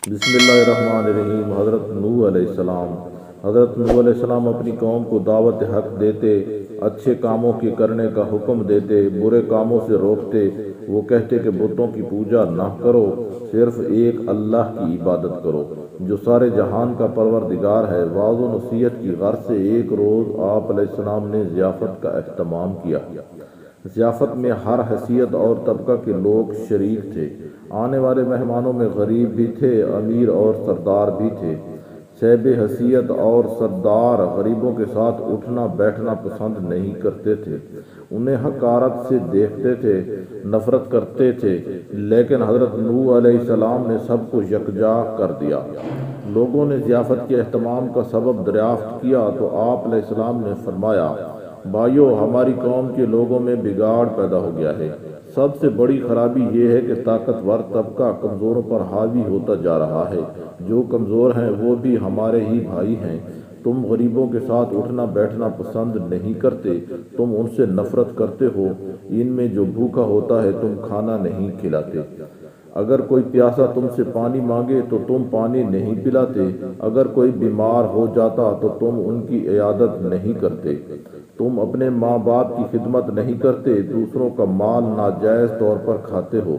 بسم اللہ الرحمن الرحیم۔ حضرت نوح علیہ السلام اپنی قوم کو دعوت حق دیتے، اچھے کاموں کے کرنے کا حکم دیتے، برے کاموں سے روکتے۔ وہ کہتے کہ بتوں کی پوجا نہ کرو، صرف ایک اللہ کی عبادت کرو جو سارے جہان کا پروردگار ہے۔ وعظ و نصیحت کی غرض سے ایک روز آپ علیہ السلام نے ضیافت کا اہتمام کیا۔ ضیافت میں ہر حیثیت اور طبقہ کے لوگ شریک تھے۔ آنے والے مہمانوں میں غریب بھی تھے، امیر اور سردار بھی تھے۔ صاحب حیثیت اور سردار غریبوں کے ساتھ اٹھنا بیٹھنا پسند نہیں کرتے تھے، انہیں حقارت سے دیکھتے تھے، نفرت کرتے تھے، لیکن حضرت نوح علیہ السلام نے سب کو یکجا کر دیا۔ لوگوں نے ضیافت کے اہتمام کا سبب دریافت کیا تو آپ علیہ السلام نے فرمایا، بھائیو، ہماری قوم کے لوگوں میں بگاڑ پیدا ہو گیا ہے۔ سب سے بڑی خرابی یہ ہے کہ طاقتور طبقہ کمزوروں پر حاوی ہوتا جا رہا ہے۔ جو کمزور ہیں وہ بھی ہمارے ہی بھائی ہیں۔ تم غریبوں کے ساتھ اٹھنا بیٹھنا پسند نہیں کرتے، تم ان سے نفرت کرتے ہو۔ ان میں جو بھوکا ہوتا ہے تم کھانا نہیں کھلاتے۔ اگر کوئی پیاسا تم سے پانی مانگے تو تم پانی نہیں پلاتے۔ اگر کوئی بیمار ہو جاتا تو تم ان کی عیادت نہیں کرتے۔ تم اپنے ماں باپ کی خدمت نہیں کرتے، دوسروں کا مال ناجائز طور پر کھاتے ہو،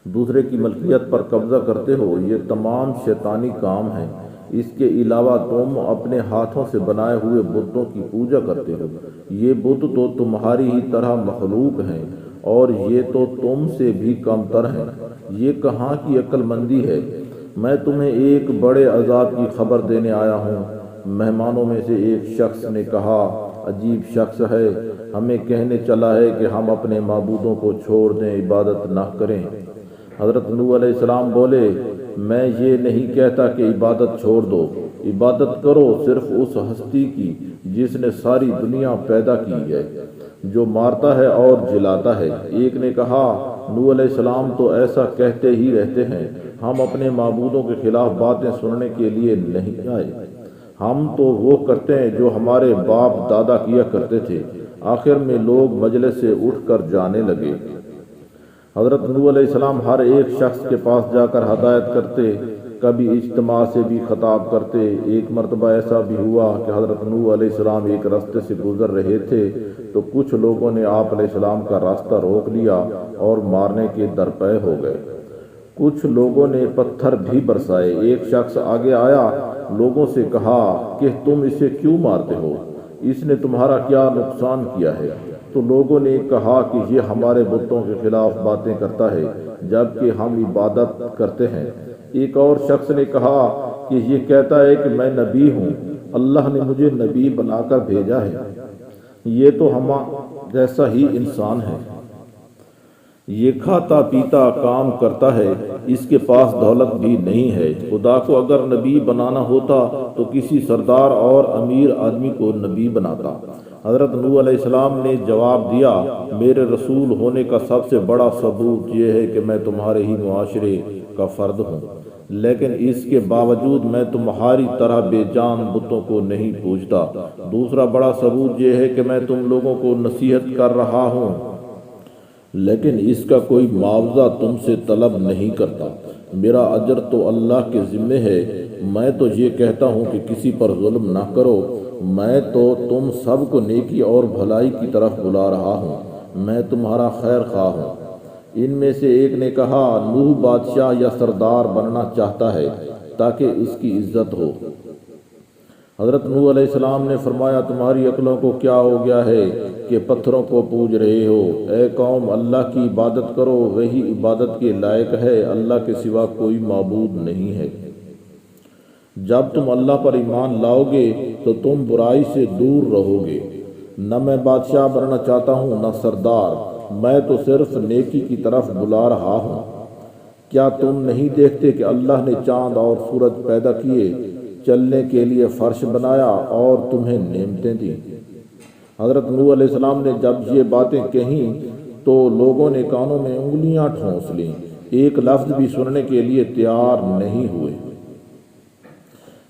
دوسرے کی ملکیت پر قبضہ کرتے ہو۔ یہ تمام شیطانی کام ہیں۔ اس کے علاوہ تم اپنے ہاتھوں سے بنائے ہوئے بتوں کی پوجا کرتے ہو۔ یہ بت تو تمہاری ہی طرح مخلوق ہیں اور یہ تو تم سے بھی کم تر ہیں۔ یہ کہاں کی عقل مندی ہے؟ میں تمہیں ایک بڑے عذاب کی خبر دینے آیا ہوں۔ مہمانوں میں سے ایک شخص نے کہا، عجیب شخص ہے، ہمیں کہنے چلا ہے کہ ہم اپنے معبودوں کو چھوڑ دیں، عبادت نہ کریں۔ حضرت نوح علیہ السلام بولے، میں یہ نہیں کہتا کہ عبادت چھوڑ دو، عبادت کرو صرف اس ہستی کی جس نے ساری دنیا پیدا کی ہے، جو مارتا ہے اور جلاتا ہے۔ ایک نے کہا، نوح علیہ السلام تو ایسا کہتے ہی رہتے ہیں، ہم اپنے معبودوں کے خلاف باتیں سننے کے لیے نہیں آئے، ہم تو وہ کرتے ہیں جو ہمارے باپ دادا کیا کرتے تھے۔ آخر میں لوگ مجلس سے اٹھ کر جانے لگے۔ حضرت نوح علیہ السلام ہر ایک شخص کے پاس جا کر ہدایت کرتے، کبھی اجتماع سے بھی خطاب کرتے۔ ایک مرتبہ ایسا بھی ہوا کہ حضرت نوح علیہ السلام ایک راستے سے گزر رہے تھے تو کچھ لوگوں نے آپ علیہ السلام کا راستہ روک لیا اور مارنے کے درپے ہو گئے۔ کچھ لوگوں نے پتھر بھی برسائے۔ ایک شخص آگے آیا، لوگوں سے کہا کہ تم اسے کیوں مارتے ہو؟ اس نے تمہارا کیا نقصان کیا ہے؟ تو لوگوں نے کہا کہ یہ ہمارے بتوں کے خلاف باتیں کرتا ہے جبکہ ہم عبادت کرتے ہیں۔ ایک اور شخص نے کہا کہ یہ کہتا ہے کہ میں نبی ہوں، اللہ نے مجھے نبی بنا کر بھیجا ہے۔ یہ تو ہم جیسا ہی انسان ہے، یہ کھاتا پیتا کام کرتا ہے، اس کے پاس دولت بھی نہیں ہے۔ خدا کو اگر نبی بنانا ہوتا تو کسی سردار اور امیر آدمی کو نبی بناتا۔ حضرت نوح علیہ السلام نے جواب دیا، میرے رسول ہونے کا سب سے بڑا ثبوت یہ ہے کہ میں تمہارے ہی معاشرے کا فرد ہوں، لیکن اس کے باوجود میں تمہاری طرح بے جان بتوں کو نہیں پوجتا۔ دوسرا بڑا ثبوت یہ ہے کہ میں تم لوگوں کو نصیحت کر رہا ہوں، لیکن اس کا کوئی معاوضہ تم سے طلب نہیں کرتا۔ میرا اجر تو اللہ کے ذمے ہے۔ میں تو یہ کہتا ہوں کہ کسی پر ظلم نہ کرو۔ میں تو تم سب کو نیکی اور بھلائی کی طرف بلا رہا ہوں، میں تمہارا خیر خواہ ہوں۔ ان میں سے ایک نے کہا، نوح بادشاہ یا سردار بننا چاہتا ہے تاکہ اس کی عزت ہو۔ حضرت نوح علیہ السلام نے فرمایا، تمہاری عقلوں کو کیا ہو گیا ہے کہ پتھروں کو پوج رہے ہو؟ اے قوم، اللہ کی عبادت کرو، وہی عبادت کے لائق ہے، اللہ کے سوا کوئی معبود نہیں ہے۔ جب تم اللہ پر ایمان لاؤ گے تو تم برائی سے دور رہو گے۔ نہ میں بادشاہ بننا چاہتا ہوں نہ سردار، میں تو صرف نیکی کی طرف بلا رہا ہوں۔ کیا تم نہیں دیکھتے کہ اللہ نے چاند اور سورج پیدا کیے، چلنے کے لیے فرش بنایا اور تمہیں نعمتیں دیں؟ حضرت نوح علیہ السلام نے جب یہ باتیں کہیں تو لوگوں نے کانوں میں انگلیاں ٹھونس لیں، ایک لفظ بھی سننے کے لیے تیار نہیں ہوئے۔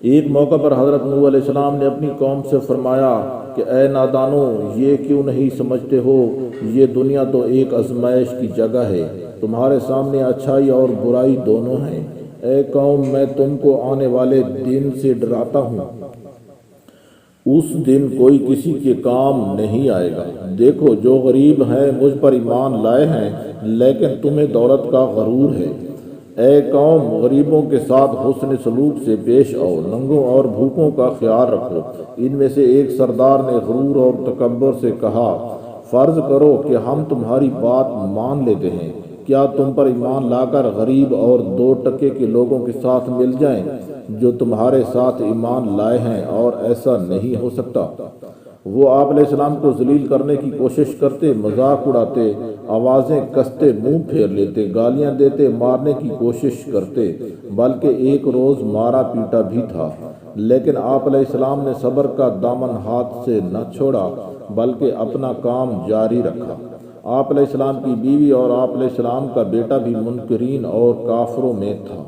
ایک موقع پر حضرت نوح علیہ السلام نے اپنی قوم سے فرمایا کہ اے نادانو، یہ کیوں نہیں سمجھتے ہو یہ دنیا تو ایک آزمائش کی جگہ ہے، تمہارے سامنے اچھائی اور برائی دونوں ہیں۔ اے قوم میں تم کو آنے والے دن سے ڈراتا ہوں، اس دن کوئی کسی کے کام نہیں آئے گا۔ دیکھو جو غریب ہیں مجھ پر ایمان لائے ہیں لیکن تمہیں دولت کا غرور ہے۔ اے قوم غریبوں کے ساتھ حسن سلوک سے پیش آؤ، ننگوں اور بھوکوں کا خیال رکھو۔ ان میں سے ایک سردار نے غرور اور تکبر سے کہا، فرض کرو کہ ہم تمہاری بات مان لیتے ہیں، کیا تم پر ایمان لا کر غریب اور 2 ٹکے کے لوگوں کے ساتھ مل جائیں جو تمہارے ساتھ ایمان لائے ہیں؟ اور ایسا نہیں ہو سکتا۔ وہ آپ علیہ السلام کو ذلیل کرنے کی کوشش کرتے، مذاق اڑاتے، آوازیں کستے، منہ پھیر لیتے، گالیاں دیتے، مارنے کی کوشش کرتے، بلکہ ایک روز مارا پیٹا بھی تھا، لیکن آپ علیہ السلام نے صبر کا دامن ہاتھ سے نہ چھوڑا بلکہ اپنا کام جاری رکھا۔ آپ علیہ السلام کی بیوی اور آپ علیہ السلام کا بیٹا بھی منکرین اور کافروں میں تھا۔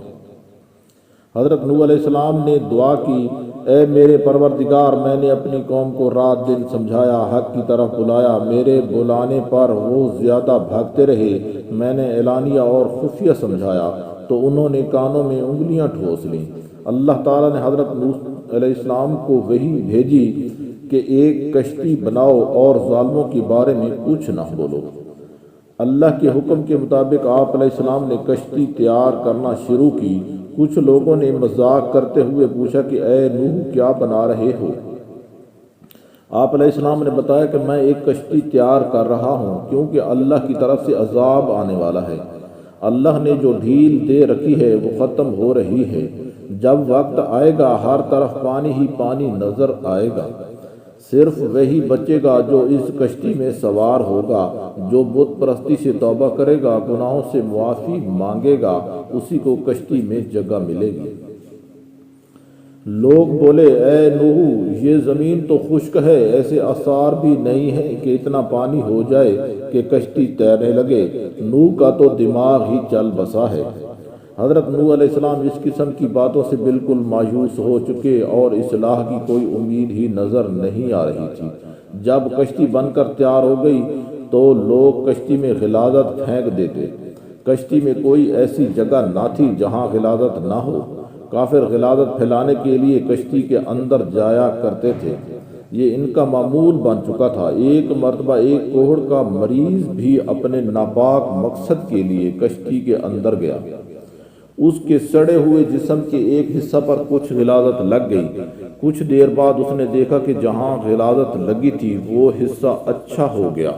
حضرت نوح علیہ السلام نے دعا کی، اے میرے پروردگار، میں نے اپنی قوم کو رات دن سمجھایا، حق کی طرف بلایا، میرے بلانے پر وہ زیادہ بھاگتے رہے، میں نے اعلانیہ اور خفیہ سمجھایا تو انہوں نے کانوں میں انگلیاں ٹھوس لیں۔ اللہ تعالیٰ نے حضرت نوح علیہ السلام کو وحی بھیجی کہ ایک کشتی بناؤ اور ظالموں کے بارے میں کچھ نہ بولو۔ اللہ کے حکم کے مطابق آپ علیہ السلام نے کشتی تیار کرنا شروع کی۔ کچھ لوگوں نے مذاق کرتے ہوئے پوچھا کہ اے نوح کیا بنا رہے ہو؟ آپ علیہ السلام نے بتایا کہ میں ایک کشتی تیار کر رہا ہوں کیونکہ اللہ کی طرف سے عذاب آنے والا ہے۔ اللہ نے جو ڈھیل دے رکھی ہے وہ ختم ہو رہی ہے، جب وقت آئے گا ہر طرف پانی ہی پانی نظر آئے گا، صرف وہی بچے گا جو اس کشتی میں سوار ہوگا، جو بت پرستی سے توبہ کرے گا، گناہوں سے معافی مانگے گا، اسی کو کشتی میں جگہ ملے گی۔ لوگ بولے، اے نوح یہ زمین تو خشک ہے، ایسے آثار بھی نہیں ہیں کہ اتنا پانی ہو جائے کہ کشتی تیرنے لگے، نوح کا تو دماغ ہی چل بسا ہے۔ حضرت نوح علیہ السلام اس قسم کی باتوں سے بالکل مایوس ہو چکے اور اصلاح کی کوئی امید ہی نظر نہیں آ رہی تھی۔ جب کشتی بن کر تیار ہو گئی تو لوگ کشتی میں غلاظت پھینک دیتے۔ کشتی میں کوئی ایسی جگہ نہ تھی جہاں غلاظت نہ ہو۔ کافر غلاظت پھیلانے کے لیے کشتی کے اندر جایا کرتے تھے، یہ ان کا معمول بن چکا تھا۔ ایک مرتبہ ایک کوہڑ کا مریض بھی اپنے ناپاک مقصد کے لیے کشتی کے اندر گیا۔ اس کے سڑے ہوئے جسم کے ایک حصہ پر کچھ غلاظت لگ گئی۔ کچھ دیر بعد اس نے دیکھا کہ جہاں غلاظت لگی تھی وہ حصہ اچھا ہو گیا۔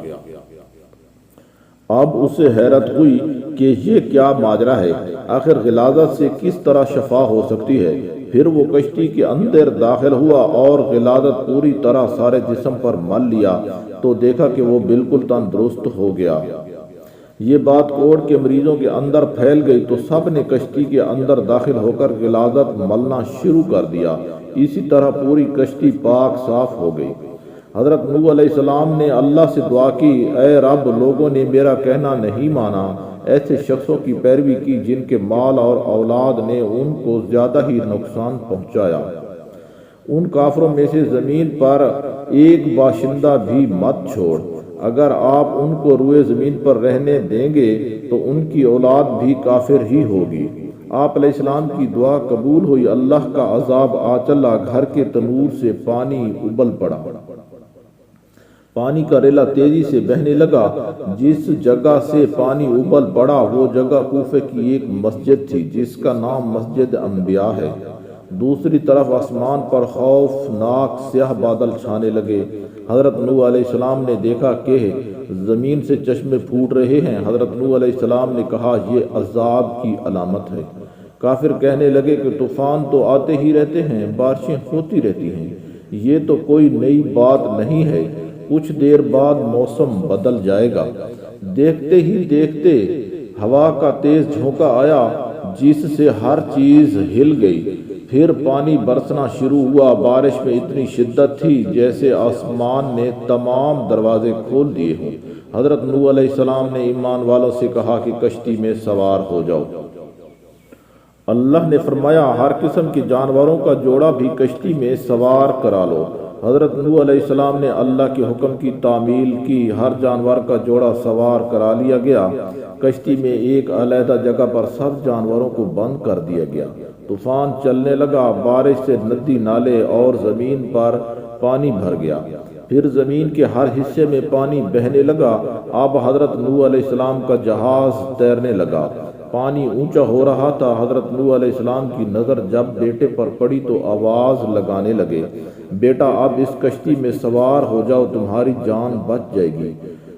اب اسے حیرت ہوئی کہ یہ کیا ماجرا ہے، آخر غلاظت سے کس طرح شفا ہو سکتی ہے؟ پھر وہ کشتی کے اندر داخل ہوا اور غلاظت پوری طرح سارے جسم پر مل لیا تو دیکھا کہ وہ بالکل تندرست ہو گیا۔ یہ بات کوڑ کے مریضوں کے اندر پھیل گئی تو سب نے کشتی کے اندر داخل ہو کر غلاظت ملنا شروع کر دیا۔ اسی طرح پوری کشتی پاک صاف ہو گئی۔ حضرت نوح علیہ السلام نے اللہ سے دعا کی، اے رب، لوگوں نے میرا کہنا نہیں مانا، ایسے شخصوں کی پیروی کی جن کے مال اور اولاد نے ان کو زیادہ ہی نقصان پہنچایا۔ ان کافروں میں سے زمین پر ایک باشندہ بھی مت چھوڑ، اگر آپ ان کو روئے زمین پر رہنے دیں گے تو ان کی اولاد بھی کافر ہی ہوگی۔ آپ علیہ السلام کی دعا قبول ہوئی، اللہ کا عذاب آ چلا، گھر کے تنور سے پانی ابل پڑا، پانی کا ریلا تیزی سے بہنے لگا۔ جس جگہ سے پانی ابل پڑا وہ جگہ کوفے کی ایک مسجد تھی جس کا نام مسجد انبیاء ہے۔ دوسری طرف آسمان پر خوفناک سیاہ بادل چھانے لگے۔ حضرت نوح علیہ السلام نے دیکھا کہ زمین سے چشمے پھوٹ رہے ہیں۔ حضرت نوح علیہ السلام نے کہا، یہ عذاب کی علامت ہے۔ کافر کہنے لگے کہ طوفان تو آتے ہی رہتے ہیں، بارشیں ہوتی رہتی ہیں، یہ تو کوئی نئی بات نہیں ہے، کچھ دیر بعد موسم بدل جائے گا۔ دیکھتے ہی دیکھتے ہوا کا تیز جھونکا آیا جس سے ہر چیز ہل گئی، پھر پانی برسنا شروع ہوا۔ بارش میں اتنی شدت تھی جیسے آسمان نے تمام دروازے کھول دیے ہوں۔ حضرت نوح علیہ السلام نے ایمان والوں سے کہا کہ کشتی میں سوار ہو جاؤ۔ اللہ نے فرمایا، ہر قسم کے جانوروں کا جوڑا بھی کشتی میں سوار کرا لو۔ حضرت نوح علیہ السلام نے اللہ کے حکم کی تعمیل کی، ہر جانور کا جوڑا سوار کرا لیا گیا۔ کشتی میں ایک علیحدہ جگہ پر سب جانوروں کو بند کر دیا گیا۔ طوفان چلنے لگا، بارش سے ندی نالے اور زمین پر پانی بھر گیا۔ پھر زمین کے ہر حصے میں پانی بہنے لگا۔ اب حضرت نوح علیہ السلام کا جہاز تیرنے لگا۔ پانی اونچا ہو رہا تھا۔ حضرت نوح علیہ السلام کی نظر جب بیٹے پر پڑی تو آواز لگانے لگے، بیٹا اب اس کشتی میں سوار ہو جاؤ، تمہاری جان بچ جائے گی،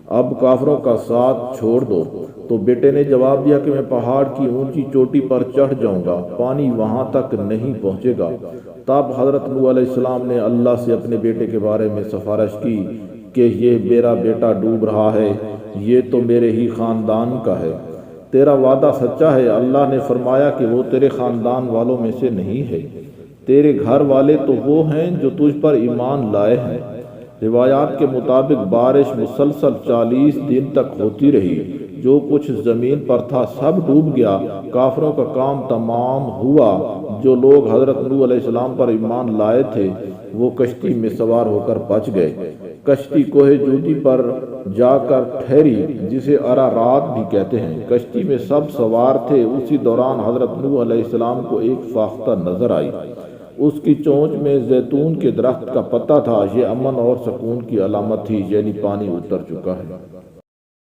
اب کافروں کا ساتھ چھوڑ دو۔ تو بیٹے نے جواب دیا کہ میں پہاڑ کی اونچی چوٹی پر چڑھ جاؤں گا، پانی وہاں تک نہیں پہنچے گا۔ تب حضرت نوح علیہ السلام نے اللہ سے اپنے بیٹے کے بارے میں سفارش کی کہ یہ میرا بیٹا ڈوب رہا ہے، یہ تو میرے ہی خاندان کا ہے، تیرا وعدہ سچا ہے۔ اللہ نے فرمایا کہ وہ تیرے خاندان والوں میں سے نہیں ہے، تیرے گھر والے تو وہ ہیں جو تجھ پر ایمان لائے ہیں۔ روایات کے مطابق بارش مسلسل 40 دن تک ہوتی رہی، جو کچھ زمین پر تھا سب ڈوب گیا۔ کافروں کا کام تمام ہوا۔ جو لوگ حضرت نوح علیہ السلام پر ایمان لائے تھے وہ کشتی میں سوار ہو کر بچ گئے۔ کشتی کوہ جودی پر جا کر ٹھہری، جسے ارارات بھی کہتے ہیں۔ کشتی میں سب سوار تھے۔ اسی دوران حضرت نوح علیہ السلام کو ایک فاختہ نظر آئی، اس کی چونچ میں زیتون کے درخت کا پتا تھا۔ یہ امن اور سکون کی علامت تھی، یعنی پانی اتر چکا ہے۔